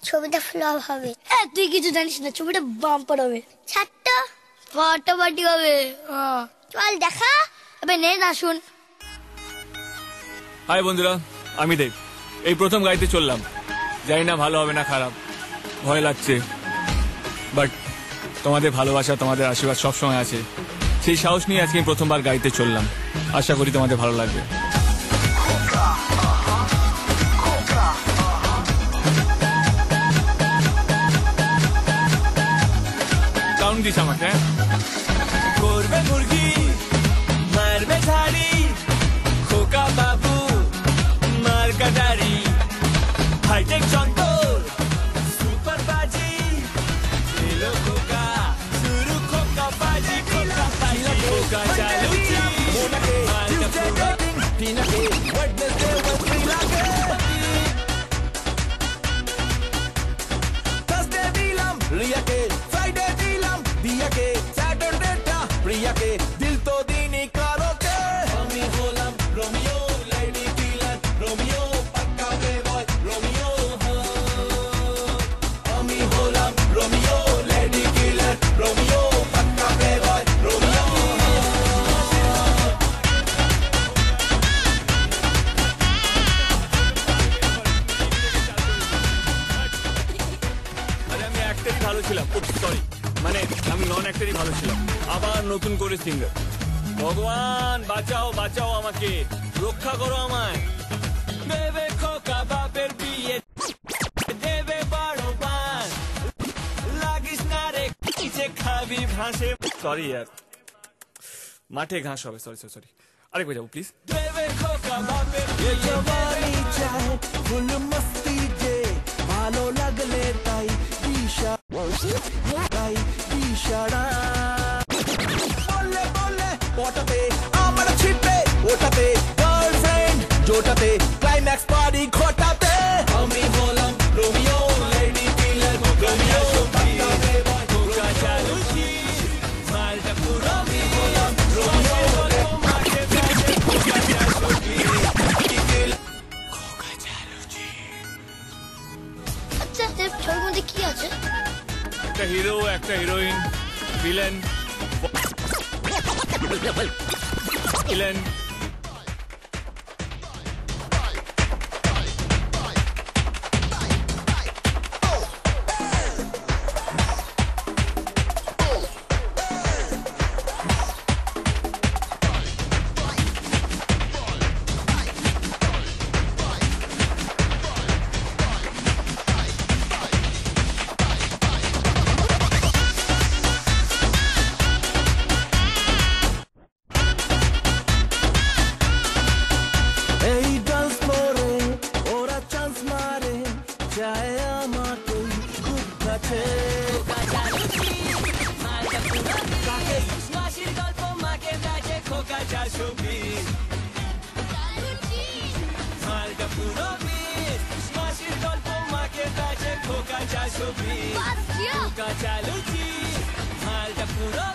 ছবিটা ফ্লপ হবে। তুই কিছু জানিস না, ছবিটা বাম্পার হবে। ছাত্র ফাটাফাটি হবে। চল দেখা। আবে নে না শুন। হাই বন্ধুরা, আমি দেব। এই প্রথম গাইতে চললাম। জানি না ভালো হবে না খারাপ, ভয় লাগছে, বাট তোমাদের ভালোবাসা, তোমাদের আশীর্বাদ সবসময় আছে। সেই সাহস নিয়ে আজকে প্রথমবার গাইতে চললাম। আশা করি তোমাদের ভালো লাগবে। কাউন্ট দিস আমাকে। করবে মুরগি, মারবে ঝাড়ি, খোকা বাবু মার কাটারি, হাইটেক যন্ত্র, সুপার বাজি, এলো খোকা, শুরু খোকা বাজি, খোকা বাজি, খোকা চালুচি, মোনাকে, টিউসডে ডেটিং, টিনাকে, ওয়েডনেসডে ওয়েডনেসডে লাগে, থার্সডে দিলাম রিয়াকে, ফ্রাইডে দিলাম বিয়াকে, স্যাটারডেটা প্রিয়াকে, দিল তো দিনই কারোকে, আমি হলাম রোমিও, লেডি কিলার রোমিও, পাক্কা প্লেবয় রোমিও, আমি হলাম রোমিও, লেডি কিলার রোমিও, পাক্কা প্লেবয় রোমিও। আরে আমি অ্যাক্টরই ভালো ছিলাম, সরি মানে আমি নন অ্যাক্টরই ভালো ছিলাম। আবার নতুন করে সিঙ্গার। ভগবান বাঁচাও বাঁচাও আমাকে, রক্ষা করো আমায়। দেবে খোকা বাপের বিয়ে, দেবে বড় পান, লাগিস না রে যে খাবি ভাসে। সরি ইয়ার, মাঠে ঘাস হবে। সরি সরি সরি, আরেকবার যাবো প্লিজ। দেবে খোকা বাপের বিয়ে, জবানি চায় ফুল মস্তি যে, ভালো লাগলে তাই তাই ইশারা, বললে বললে ওটাতে আমার ছিপে, ওটাতে গার্লফ্রেন্ড জোটাতে, ক্লাইম্যাক্স পার্টি ঘটাতে, আমি হলাম রোমিও, লেডি কিলার রোমিও, পাক্কা প্লেবয় খোকা চালুচি, মালটা পুরো আমি হলাম রোমিও, মাঠে ঘাসে খোকা চালুচি, খোকা চালুচি। আচ্ছা দেব, ছবির মধ্যে কি আছে? একটা হিরো, একটা হিরোইন, ভিলেন, ভিলেন। এই ডান্স করে ওরা চান্স মারে, চায় আমাকে খুব কাছে, মাসির গল্প মাকে দেখে খোকা যা ছবি, মালটা পুরো বিষ, মাসির গল্প মাকে দেখে খোকা যা ছবি, খোকা চালুচি, মালটা পুরো